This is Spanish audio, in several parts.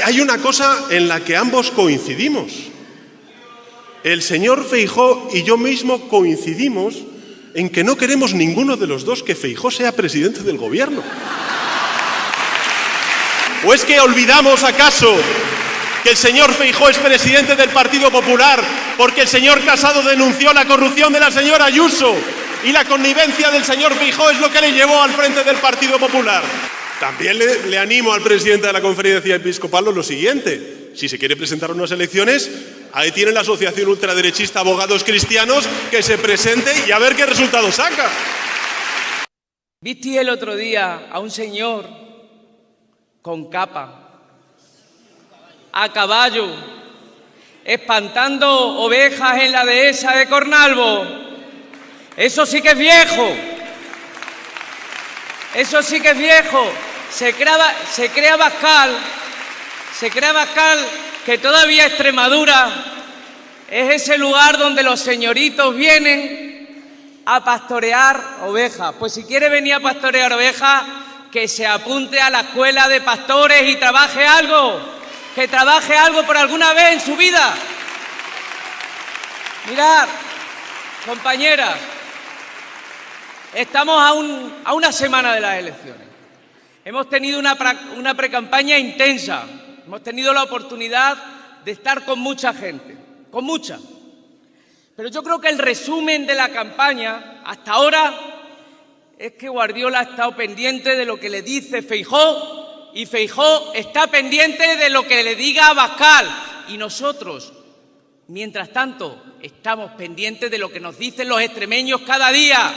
Hay una cosa en la que ambos coincidimos. El señor Feijóo y yo mismo coincidimos en que no queremos ninguno de los dos que Feijóo sea presidente del gobierno. ¿O es que olvidamos acaso que el señor Feijóo es presidente del Partido Popular porque el señor Casado denunció la corrupción de la señora Ayuso y la connivencia del señor Feijóo es lo que le llevó al frente del Partido Popular? También le animo al presidente de la Conferencia Episcopal lo siguiente: si se quiere presentar a unas elecciones, ahí tiene la asociación ultraderechista Abogados Cristianos, que se presente y a ver qué resultado saca. ¿Viste el otro día a un señor con capa, a caballo, espantando ovejas en la dehesa de Cornalvo? Eso sí que es viejo. Eso sí que es viejo. Se crea Abascal que todavía Extremadura es ese lugar donde los señoritos vienen a pastorear ovejas. Pues si quiere venir a pastorear ovejas, que se apunte a la escuela de pastores y trabaje algo. Que trabaje algo por alguna vez en su vida. Mirad, compañeras, estamos a una semana de las elecciones. Hemos tenido una precampaña intensa. Hemos tenido la oportunidad de estar con mucha gente, con mucha. Pero yo creo que el resumen de la campaña hasta ahora es que Guardiola ha estado pendiente de lo que le dice Feijóo y Feijóo está pendiente de lo que le diga Abascal. Y nosotros, mientras tanto, estamos pendientes de lo que nos dicen los extremeños cada día.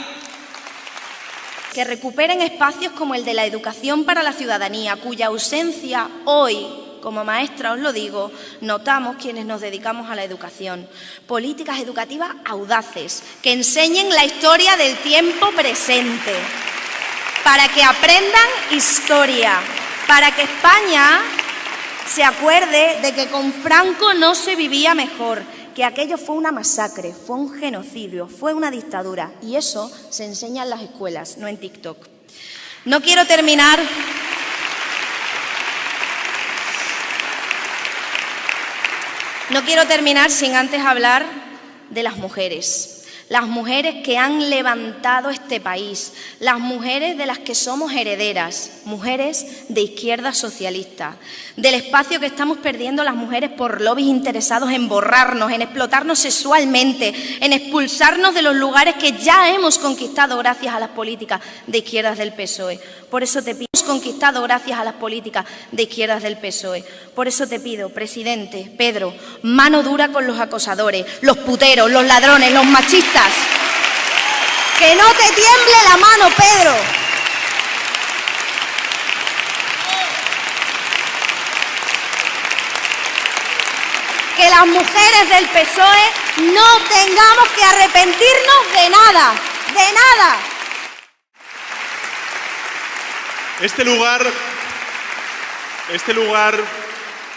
Que recuperen espacios como el de la educación para la ciudadanía, cuya ausencia hoy, como maestra os lo digo, notamos quienes nos dedicamos a la educación. Políticas educativas audaces, que enseñen la historia del tiempo presente, para que aprendan historia, para que España se acuerde de que con Franco no se vivía mejor, que aquello fue una masacre, fue un genocidio, fue una dictadura. Y eso se enseña en las escuelas, no en TikTok. No quiero terminar sin antes hablar de las mujeres. Las mujeres que han levantado este país, las mujeres de las que somos herederas, mujeres de izquierda socialista, del espacio que estamos perdiendo las mujeres por lobbies interesados en borrarnos, en explotarnos sexualmente, en expulsarnos de los lugares que ya hemos conquistado gracias a las políticas de izquierdas del PSOE. Por eso te pido, Por eso te pido, presidente Pedro, mano dura con los acosadores, los puteros, los ladrones, los machistas. ¡Que no te tiemble la mano, Pedro! Que las mujeres del PSOE no tengamos que arrepentirnos de nada, de nada. Este lugar,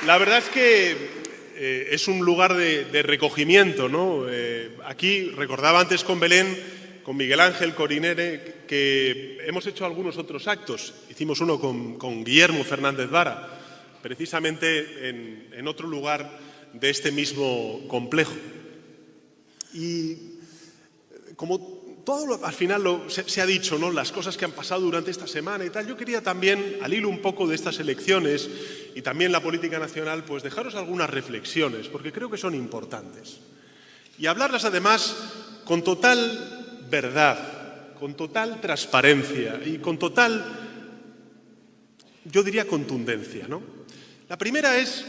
la verdad es que es un lugar de recogimiento, ¿no? Aquí recordaba antes con Belén, con Miguel Ángel Corinere, que hemos hecho algunos otros actos. Hicimos uno con Guillermo Fernández Vara, precisamente en otro lugar de este mismo complejo. Y como todo al final se ha dicho, ¿no?, las cosas que han pasado durante esta semana y tal, yo quería también, al hilo un poco de estas elecciones y también la política nacional, pues dejaros algunas reflexiones, porque creo que son importantes. Y hablarlas además con total verdad, con total transparencia y con total, yo diría, contundencia, ¿no? La primera es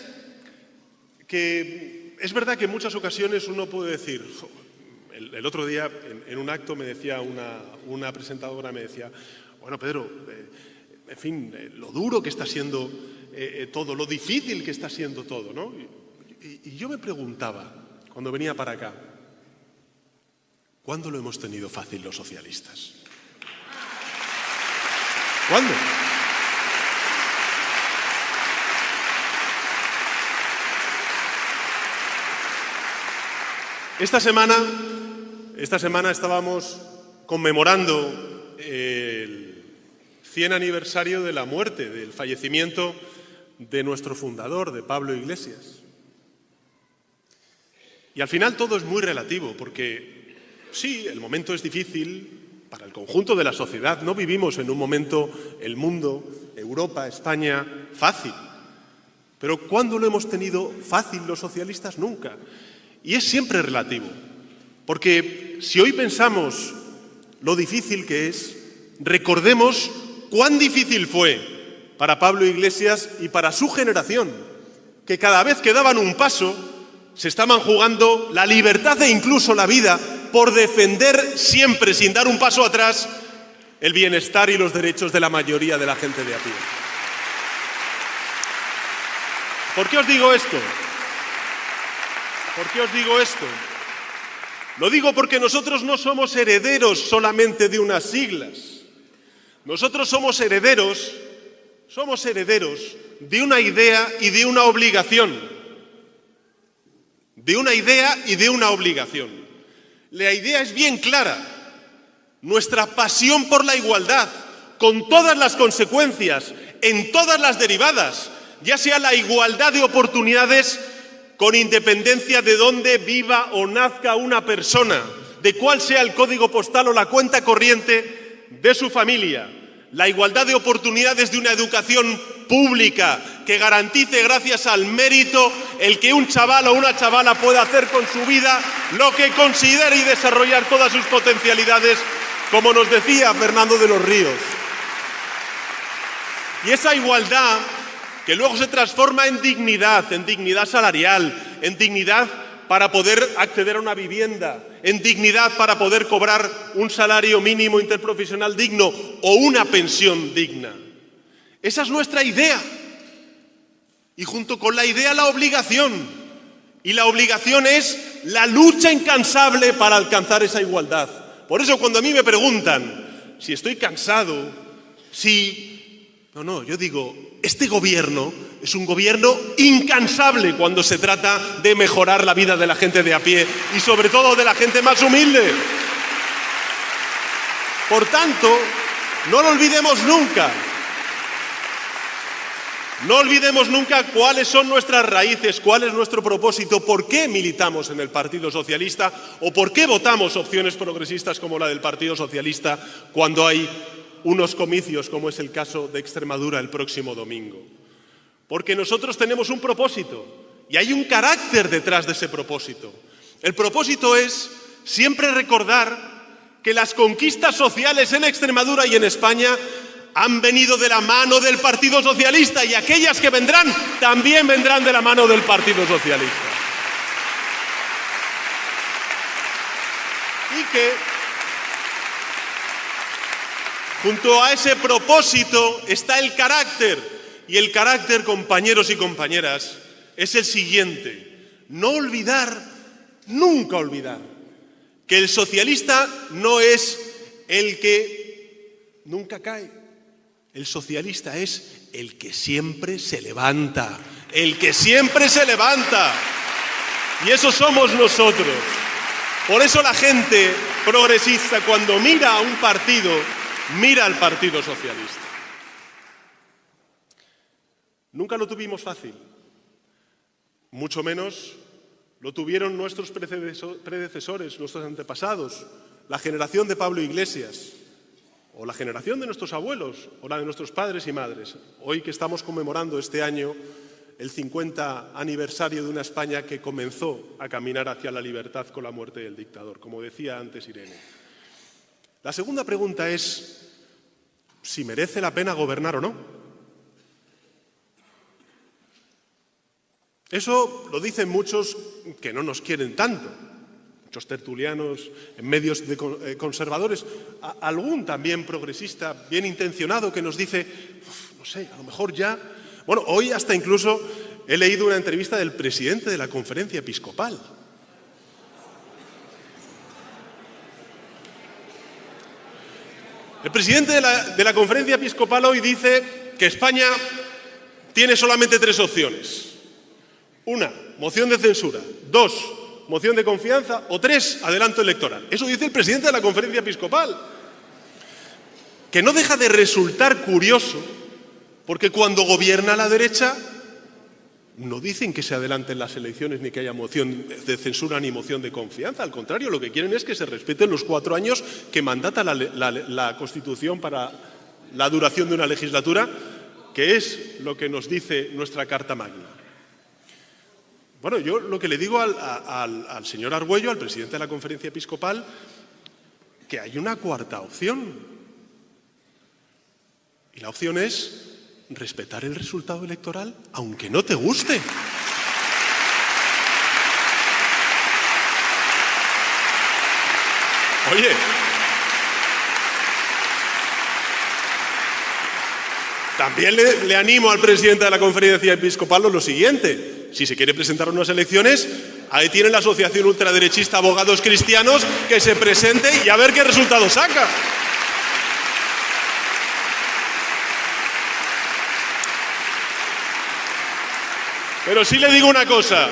que es verdad que en muchas ocasiones uno puede decir... El otro día, en un acto, me decía una presentadora, me decía, bueno, Pedro, en fin, lo duro que está siendo todo, lo difícil que está siendo todo, ¿no? Y yo me preguntaba, cuando venía para acá, ¿cuándo lo hemos tenido fácil los socialistas? ¿Cuándo? Esta semana estábamos conmemorando el 100 aniversario de la muerte, del fallecimiento de nuestro fundador, de Pablo Iglesias. Y al final todo es muy relativo, porque sí, el momento es difícil para el conjunto de la sociedad. No vivimos en un momento, el mundo, Europa, España, fácil. Pero ¿cuándo lo hemos tenido fácil los socialistas? Nunca. Y es siempre relativo. Porque si hoy pensamos lo difícil que es, recordemos cuán difícil fue para Pablo Iglesias y para su generación, que cada vez que daban un paso se estaban jugando la libertad e incluso la vida por defender siempre, sin dar un paso atrás, el bienestar y los derechos de la mayoría de la gente de a pie. ¿Por qué os digo esto? ¿Por qué os digo esto? Lo digo porque nosotros no somos herederos solamente de unas siglas. Nosotros somos herederos de una idea y de una obligación. De una idea y de una obligación. La idea es bien clara. Nuestra pasión por la igualdad, con todas las consecuencias, en todas las derivadas, ya sea la igualdad de oportunidades con independencia de dónde viva o nazca una persona, de cuál sea el código postal o la cuenta corriente de su familia, la igualdad de oportunidades de una educación pública que garantice gracias al mérito el que un chaval o una chavala pueda hacer con su vida lo que considere y desarrollar todas sus potencialidades, como nos decía Fernando de los Ríos. Y esa igualdad que luego se transforma en dignidad salarial, en dignidad para poder acceder a una vivienda, en dignidad para poder cobrar un salario mínimo interprofesional digno o una pensión digna. Esa es nuestra idea. Y junto con la idea, la obligación. Y la obligación es la lucha incansable para alcanzar esa igualdad. Por eso cuando a mí me preguntan si estoy cansado, yo digo, este gobierno es un gobierno incansable cuando se trata de mejorar la vida de la gente de a pie y sobre todo de la gente más humilde. Por tanto, no lo olvidemos nunca. No olvidemos nunca cuáles son nuestras raíces, cuál es nuestro propósito, por qué militamos en el Partido Socialista o por qué votamos opciones progresistas como la del Partido Socialista cuando hay unos comicios, como es el caso de Extremadura el próximo domingo. Porque nosotros tenemos un propósito y hay un carácter detrás de ese propósito. El propósito es siempre recordar que las conquistas sociales en Extremadura y en España han venido de la mano del Partido Socialista y aquellas que vendrán también vendrán de la mano del Partido Socialista. Y que junto a ese propósito está el carácter. Y el carácter, compañeros y compañeras, es el siguiente. No olvidar, nunca olvidar, que el socialista no es el que nunca cae. El socialista es el que siempre se levanta. El que siempre se levanta. Y eso somos nosotros. Por eso la gente progresista, cuando mira a un partido, mira al Partido Socialista. Nunca lo tuvimos fácil, mucho menos lo tuvieron nuestros predecesores, nuestros antepasados, la generación de Pablo Iglesias, o la generación de nuestros abuelos, o la de nuestros padres y madres. Hoy que estamos conmemorando este año el 50 aniversario de una España que comenzó a caminar hacia la libertad con la muerte del dictador, como decía antes Irene. La segunda pregunta es si merece la pena gobernar o no. Eso lo dicen muchos que no nos quieren tanto, muchos tertulianos en medios conservadores, algún también progresista bien intencionado que nos dice, no sé, a lo mejor ya... Bueno, hoy hasta incluso he leído una entrevista del presidente de la Conferencia Episcopal. El presidente de la Conferencia Episcopal hoy dice que España tiene solamente 3 opciones. 1, moción de censura. 2, moción de confianza. O 3, adelanto electoral. Eso dice el presidente de la Conferencia Episcopal. Que no deja de resultar curioso Porque cuando gobierna la derecha, no dicen que se adelanten las elecciones ni que haya moción de censura ni moción de confianza. Al contrario, lo que quieren es que se respeten los 4 años que mandata la Constitución para la duración de una legislatura, que es lo que nos dice nuestra Carta Magna. Bueno, yo lo que le digo al señor Argüello, al presidente de la Conferencia Episcopal, que hay una cuarta opción. Y la opción es respetar el resultado electoral, aunque no te guste. Oye, también le animo al presidente de la Conferencia Episcopal lo siguiente: si se quiere presentar a unas elecciones, ahí tiene la Asociación Ultraderechista Abogados Cristianos, que se presente y a ver qué resultado saca. Pero sí le digo una cosa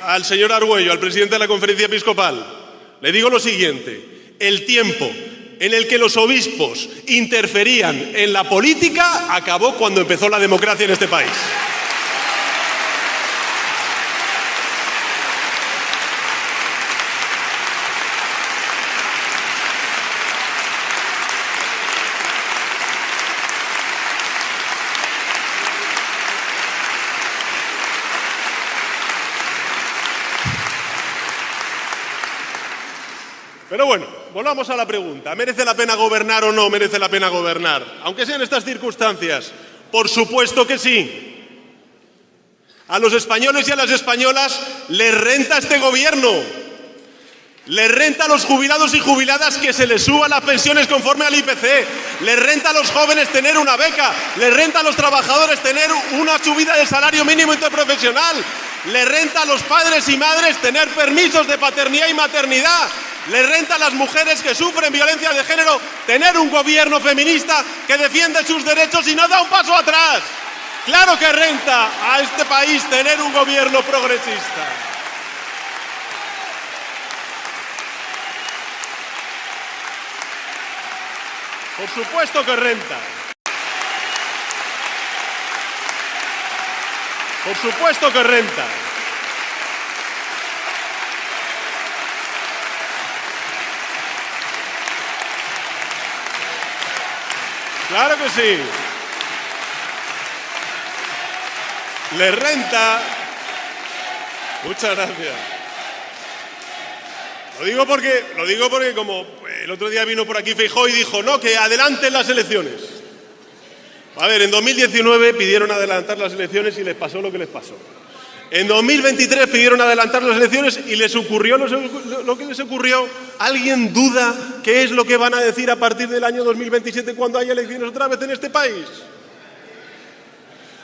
al señor Argüello, al presidente de la Conferencia Episcopal. Le digo lo siguiente: el tiempo en el que los obispos interferían en la política acabó cuando empezó la democracia en este país. Pero bueno, volvamos a la pregunta. ¿Merece la pena gobernar o no merece la pena gobernar? Aunque sean estas circunstancias. Por supuesto que sí. A los españoles y a las españolas les renta este gobierno. Les renta a los jubilados y jubiladas que se les suban las pensiones conforme al IPC. Les renta a los jóvenes tener una beca. Les renta a los trabajadores tener una subida del salario mínimo interprofesional. Les renta a los padres y madres tener permisos de paternidad y maternidad. Les renta a las mujeres que sufren violencia de género tener un gobierno feminista que defiende sus derechos y no da un paso atrás. Claro que renta a este país tener un gobierno progresista. Por supuesto que renta. Por supuesto que renta. Claro que sí. Le renta. Muchas gracias. Lo digo porque como el otro día vino por aquí Feijóo y dijo, no, que adelanten las elecciones. A ver, en 2019 pidieron adelantar las elecciones y les pasó lo que les pasó. En 2023 pidieron adelantar las elecciones y les ocurrió lo que les ocurrió. ¿Alguien duda qué es lo que van a decir a partir del año 2027 cuando haya elecciones otra vez en este país?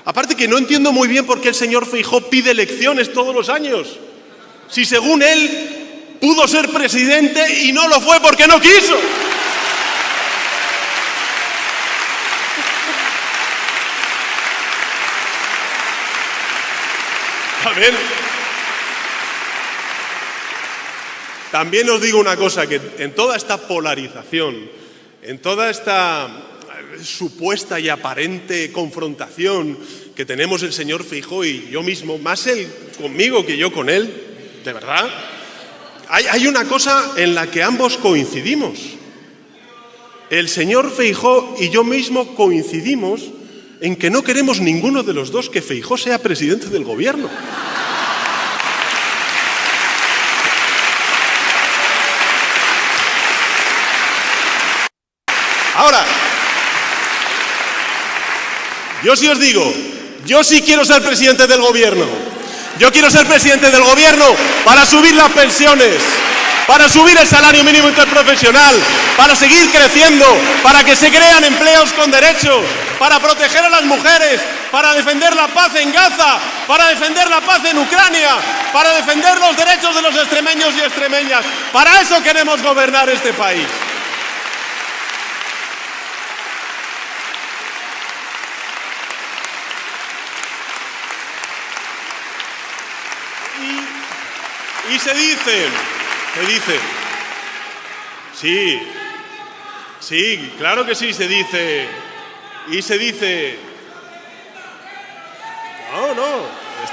Aparte que no entiendo muy bien por qué el señor Feijóo pide elecciones todos los años. Si según él pudo ser presidente y no lo fue porque no quiso. A ver, también os digo una cosa, que en toda esta polarización, en toda esta supuesta y aparente confrontación que tenemos el señor Feijóo y yo mismo, más él conmigo que yo con él, de verdad, hay una cosa en la que ambos coincidimos. El señor Feijóo y yo mismo coincidimos en que no queremos ninguno de los dos que Feijóo sea presidente del gobierno. Ahora, yo sí os digo, yo sí quiero ser presidente del gobierno. Yo quiero ser presidente del gobierno para subir las pensiones, para subir el salario mínimo interprofesional, para seguir creciendo, para que se crean empleos con derechos, para proteger a las mujeres, para defender la paz en Gaza, para defender la paz en Ucrania, para defender los derechos de los extremeños y extremeñas. Para eso queremos gobernar este país. Y se dice, sí, claro que sí, se dice,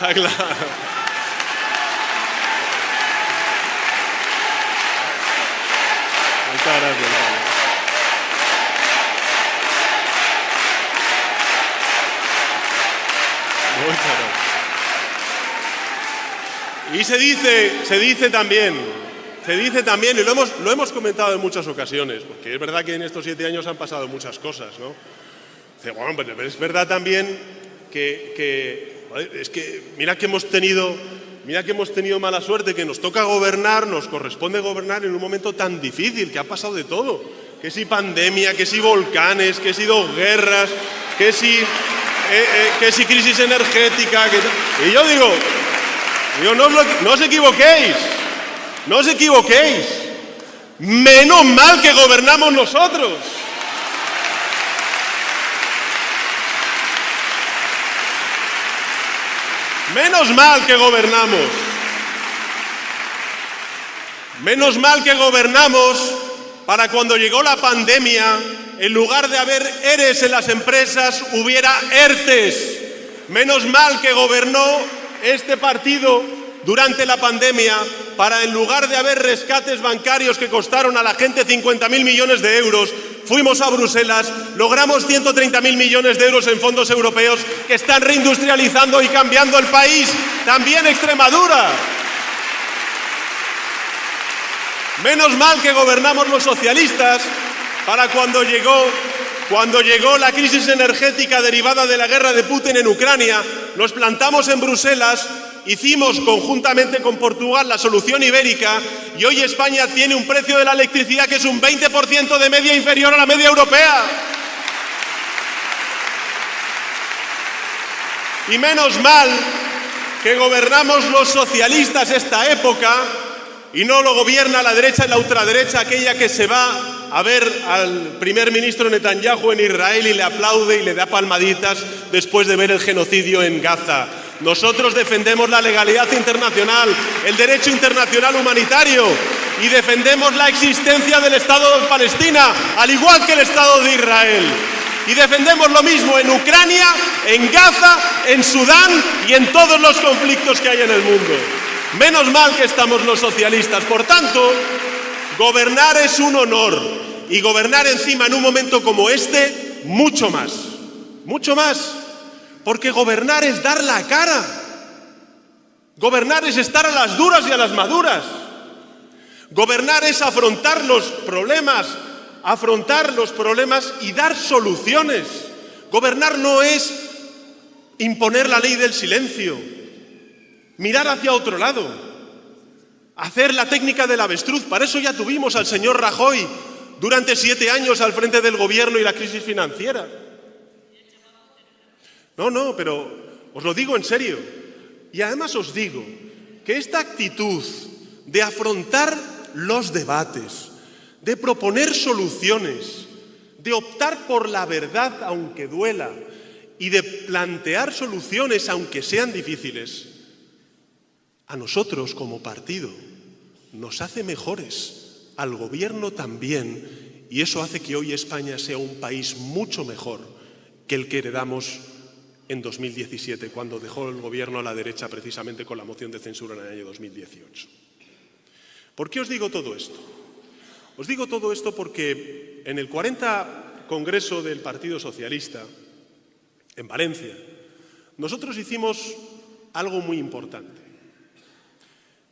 Está claro. Muchas gracias. Muchas gracias. Y se dice también, y lo hemos comentado en muchas ocasiones, porque es verdad que en estos 7 años han pasado muchas cosas, ¿no? Bueno, pero es verdad también que mira que hemos tenido mala suerte, que nos toca gobernar, nos corresponde gobernar en un momento tan difícil, que ha pasado de todo. Que si pandemia, que si volcanes, que si 2 guerras, que si crisis energética. Y yo digo, no os equivoquéis, no os equivoquéis. Menos mal que gobernamos nosotros. Menos mal que gobernamos. Menos mal que gobernamos para cuando llegó la pandemia, en lugar de haber ERES en las empresas, hubiera ERTES. Menos mal que gobernó este partido durante la pandemia para, en lugar de haber rescates bancarios que costaron a la gente 50.000 millones de euros, fuimos a Bruselas, logramos 130.000 millones de euros en fondos europeos que están reindustrializando y cambiando el país, también Extremadura. Menos mal que gobernamos los socialistas para cuando llegó la crisis energética derivada de la guerra de Putin en Ucrania, nos plantamos en Bruselas, hicimos conjuntamente con Portugal la solución ibérica y hoy España tiene un precio de la electricidad que es un 20% de media inferior a la media europea. Y menos mal que gobernamos los socialistas esta época y no lo gobierna la derecha y la ultraderecha, aquella que se va a ver al primer ministro Netanyahu en Israel y le aplaude y le da palmaditas después de ver el genocidio en Gaza. Nosotros defendemos la legalidad internacional, el derecho internacional humanitario y defendemos la existencia del Estado de Palestina, al igual que el Estado de Israel. Y defendemos lo mismo en Ucrania, en Gaza, en Sudán y en todos los conflictos que hay en el mundo. Menos mal que estamos los socialistas. Por tanto, gobernar es un honor y gobernar encima en un momento como este, mucho más. Mucho más. Porque gobernar es dar la cara. Gobernar es estar a las duras y a las maduras. Gobernar es afrontar los problemas y dar soluciones. Gobernar no es imponer la ley del silencio, mirar hacia otro lado, hacer la técnica del avestruz. Para eso ya tuvimos al señor Rajoy durante 7 años al frente del gobierno y la crisis financiera. No, pero os lo digo en serio. Y además os digo que esta actitud de afrontar los debates, de proponer soluciones, de optar por la verdad aunque duela y de plantear soluciones aunque sean difíciles, a nosotros como partido nos hace mejores, al gobierno también, y eso hace que hoy España sea un país mucho mejor que el que heredamos en 2017, cuando dejó el gobierno a la derecha precisamente con la moción de censura en el año 2018. ¿Por qué os digo todo esto? Os digo todo esto porque en el 40 Congreso del Partido Socialista, en Valencia, nosotros hicimos algo muy importante.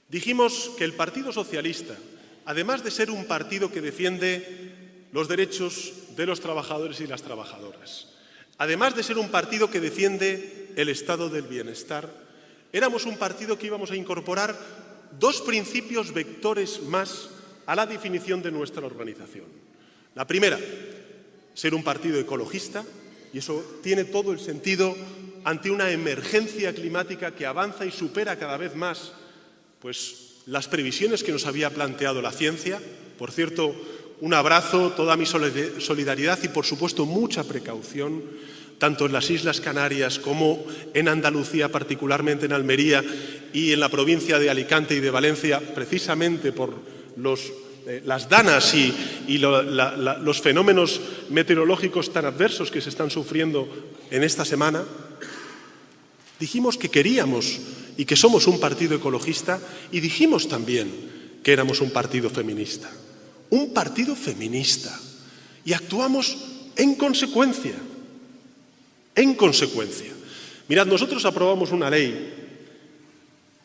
Dijimos que el Partido Socialista, además de ser un partido que defiende los derechos de los trabajadores y las trabajadoras, además de ser un partido que defiende el estado del bienestar, éramos un partido que íbamos a incorporar 2 principios vectores más a la definición de nuestra organización. La primera, ser un partido ecologista, y eso tiene todo el sentido ante una emergencia climática que avanza y supera cada vez más pues, las previsiones que nos había planteado la ciencia. Por cierto, un abrazo, toda mi solidaridad y, por supuesto, mucha precaución, tanto en las Islas Canarias como en Andalucía, particularmente en Almería y en la provincia de Alicante y de Valencia, precisamente por las danas y los fenómenos meteorológicos tan adversos que se están sufriendo en esta semana. Dijimos que queríamos y que somos un partido ecologista y dijimos también que éramos un partido feminista. Un partido feminista. Y actuamos en consecuencia. En consecuencia. Mirad, nosotros aprobamos una ley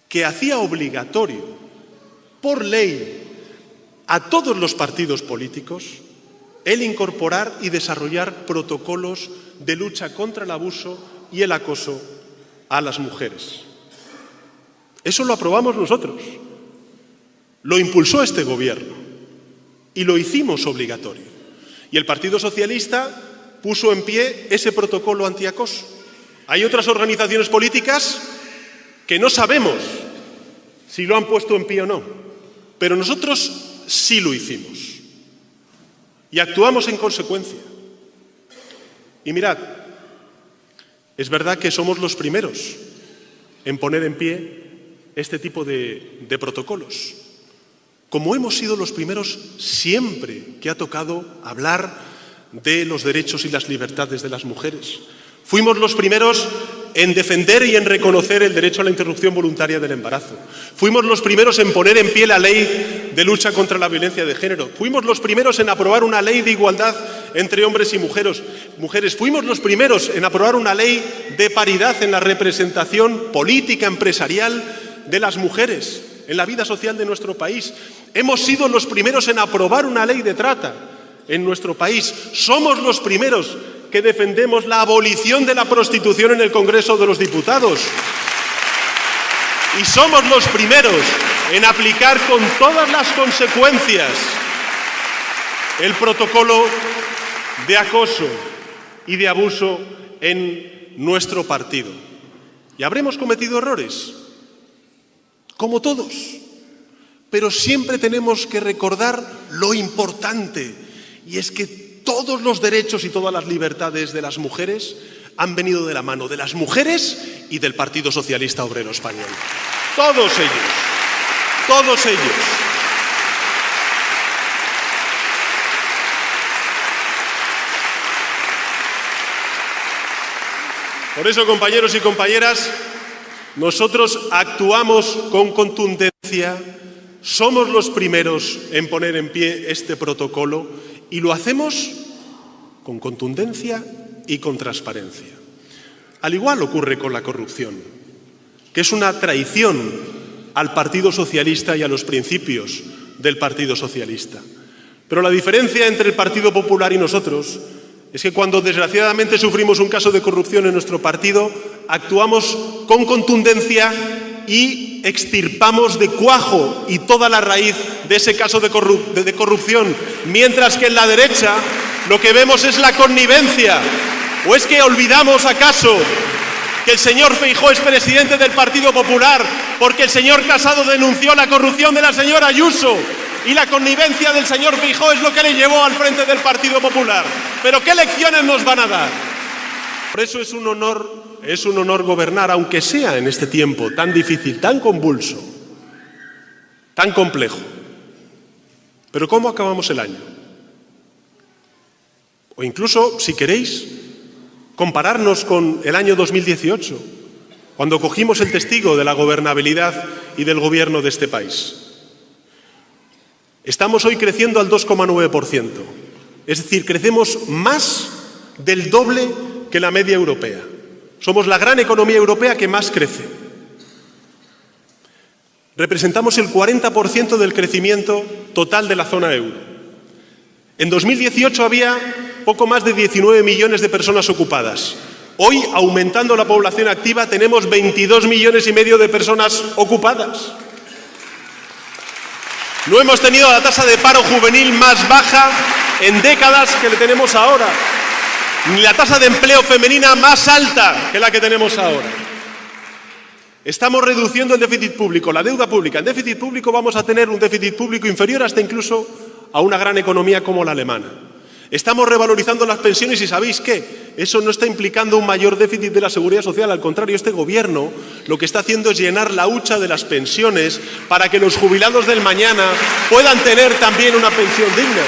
que hacía obligatorio, por ley, a todos los partidos políticos el incorporar y desarrollar protocolos de lucha contra el abuso y el acoso a las mujeres. Eso lo aprobamos nosotros, lo impulsó este gobierno y lo hicimos obligatorio. Y el Partido Socialista puso en pie ese protocolo antiacoso. Hay otras organizaciones políticas que no sabemos si lo han puesto en pie o no, pero nosotros sí lo hicimos y actuamos en consecuencia. Y mirad, es verdad que somos los primeros en poner en pie este tipo de protocolos, como hemos sido los primeros siempre que ha tocado hablar de los derechos y las libertades de las mujeres. Fuimos los primeros en defender y en reconocer el derecho a la interrupción voluntaria del embarazo. Fuimos los primeros en poner en pie la ley de lucha contra la violencia de género. Fuimos los primeros en aprobar una ley de igualdad entre hombres y mujeres. Fuimos los primeros en aprobar una ley de paridad en la representación política, empresarial de las mujeres en la vida social de nuestro país. Hemos sido los primeros en aprobar una ley de trata en nuestro país. Somos los primeros que defendemos la abolición de la prostitución en el Congreso de los Diputados. Y somos los primeros en aplicar con todas las consecuencias el protocolo de acoso y de abuso en nuestro partido. ¿Y habremos cometido errores? Como todos. Pero siempre tenemos que recordar lo importante, y es que todos los derechos y todas las libertades de las mujeres han venido de la mano de las mujeres y del Partido Socialista Obrero Español. Todos ellos. Todos ellos. Por eso, compañeros y compañeras, nosotros actuamos con contundencia, somos los primeros en poner en pie este protocolo y lo hacemos con contundencia y con transparencia. Al igual ocurre con la corrupción, que es una traición al Partido Socialista y a los principios del Partido Socialista. Pero la diferencia entre el Partido Popular y nosotros es que cuando desgraciadamente sufrimos un caso de corrupción en nuestro partido, actuamos con contundencia y extirpamos de cuajo y toda la raíz de ese caso de corrupción, mientras que en la derecha lo que vemos es la connivencia. ¿O es que olvidamos acaso que el señor Feijóo es presidente del Partido Popular porque el señor Casado denunció la corrupción de la señora Ayuso? Y la connivencia del señor Feijóo es lo que le llevó al frente del Partido Popular. ¿Pero qué lecciones nos van a dar? Por eso es un honor gobernar, aunque sea en este tiempo tan difícil, tan convulso, tan complejo. Pero ¿cómo acabamos el año? O incluso, si queréis, compararnos con el año 2018, cuando cogimos el testigo de la gobernabilidad y del gobierno de este país. Estamos hoy creciendo al 2,9%, es decir, crecemos más del doble que la media europea. Somos la gran economía europea que más crece. Representamos el 40% del crecimiento total de la zona euro. En 2018 había poco más de 19 millones de personas ocupadas. Hoy, aumentando la población activa, tenemos 22 millones y medio de personas ocupadas. No hemos tenido la tasa de paro juvenil más baja en décadas que le tenemos ahora, ni la tasa de empleo femenina más alta que la que tenemos ahora. Estamos reduciendo el déficit público, la deuda pública. En déficit público vamos a tener un déficit público inferior hasta incluso a una gran economía como la alemana. Estamos revalorizando las pensiones y ¿sabéis qué? Eso no está implicando un mayor déficit de la seguridad social. Al contrario, este gobierno lo que está haciendo es llenar la hucha de las pensiones para que los jubilados del mañana puedan tener también una pensión digna.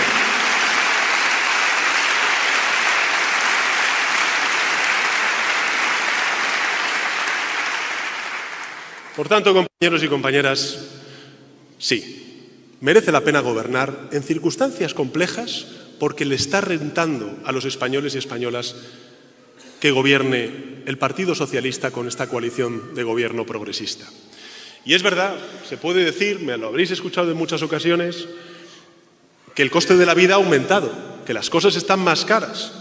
Por tanto, compañeros y compañeras, sí, merece la pena gobernar en circunstancias complejas porque le está rentando a los españoles y españolas que gobierne el Partido Socialista con esta coalición de gobierno progresista. Y es verdad, se puede decir, me lo habréis escuchado en muchas ocasiones, que el coste de la vida ha aumentado, que las cosas están más caras.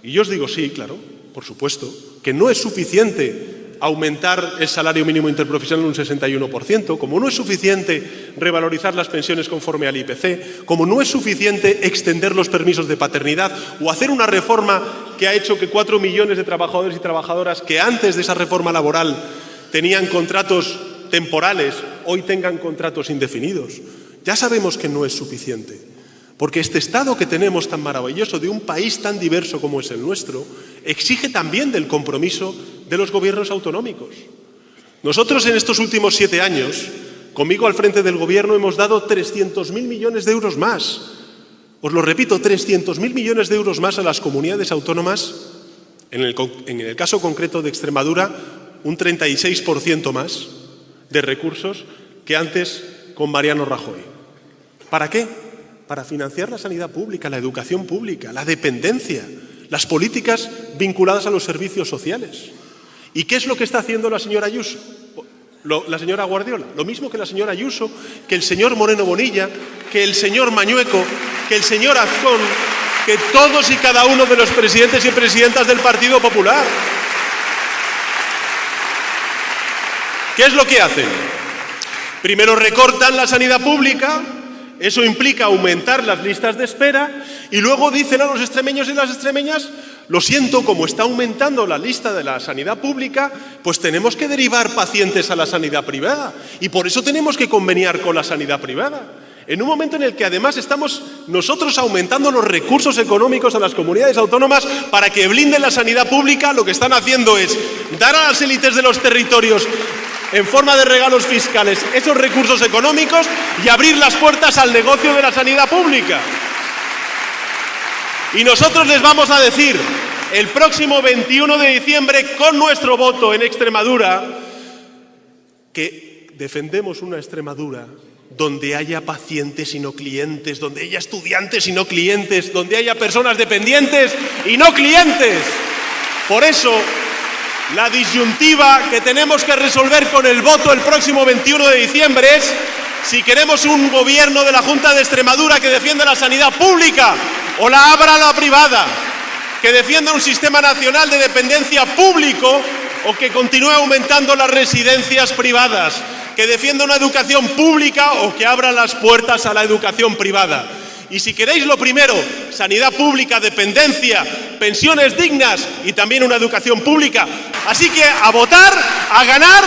Y yo os digo, sí, claro, por supuesto, que no es suficiente aumentar el salario mínimo interprofesional un 61%, como no es suficiente revalorizar las pensiones conforme al IPC, como no es suficiente extender los permisos de paternidad o hacer una reforma que ha hecho que 4 millones de trabajadores y trabajadoras que antes de esa reforma laboral tenían contratos temporales, hoy tengan contratos indefinidos. Ya sabemos que no es suficiente. Porque este Estado que tenemos tan maravilloso, de un país tan diverso como es el nuestro, exige también del compromiso de los gobiernos autonómicos. Nosotros en estos últimos 7 años, conmigo al frente del Gobierno, hemos dado 300.000 millones de euros más. Os lo repito, 300.000 millones de euros más a las comunidades autónomas, en el caso concreto de Extremadura, un 36% más de recursos que antes con Mariano Rajoy. ¿Para qué? Para financiar la sanidad pública, la educación pública, la dependencia, las políticas vinculadas a los servicios sociales. ¿Y qué es lo que está haciendo la señora Ayuso? La señora Guardiola. Lo mismo que la señora Ayuso, que el señor Moreno Bonilla, que el señor Mañueco, que el señor Azcón, que todos y cada uno de los presidentes y presidentas del Partido Popular. ¿Qué es lo que hacen? Primero recortan la sanidad pública. Eso implica aumentar las listas de espera y luego dicen a los extremeños y las extremeñas, lo siento, como está aumentando la lista de la sanidad pública, pues tenemos que derivar pacientes a la sanidad privada y por eso tenemos que conveniar con la sanidad privada. En un momento en el que además estamos nosotros aumentando los recursos económicos a las comunidades autónomas para que blinden la sanidad pública, lo que están haciendo es dar a las élites de los territorios en forma de regalos fiscales esos recursos económicos y abrir las puertas al negocio de la sanidad pública. Y nosotros les vamos a decir el próximo 21 de diciembre con nuestro voto en Extremadura que defendemos una Extremadura donde haya pacientes y no clientes, donde haya estudiantes y no clientes, donde haya personas dependientes y no clientes. Por eso, la disyuntiva que tenemos que resolver con el voto el próximo 21 de diciembre es si queremos un gobierno de la Junta de Extremadura que defienda la sanidad pública o la abra a la privada, que defienda un sistema nacional de dependencia público o que continúe aumentando las residencias privadas, que defienda una educación pública o que abra las puertas a la educación privada. Y si queréis lo primero, sanidad pública, dependencia, pensiones dignas y también una educación pública. Así que a votar, a ganar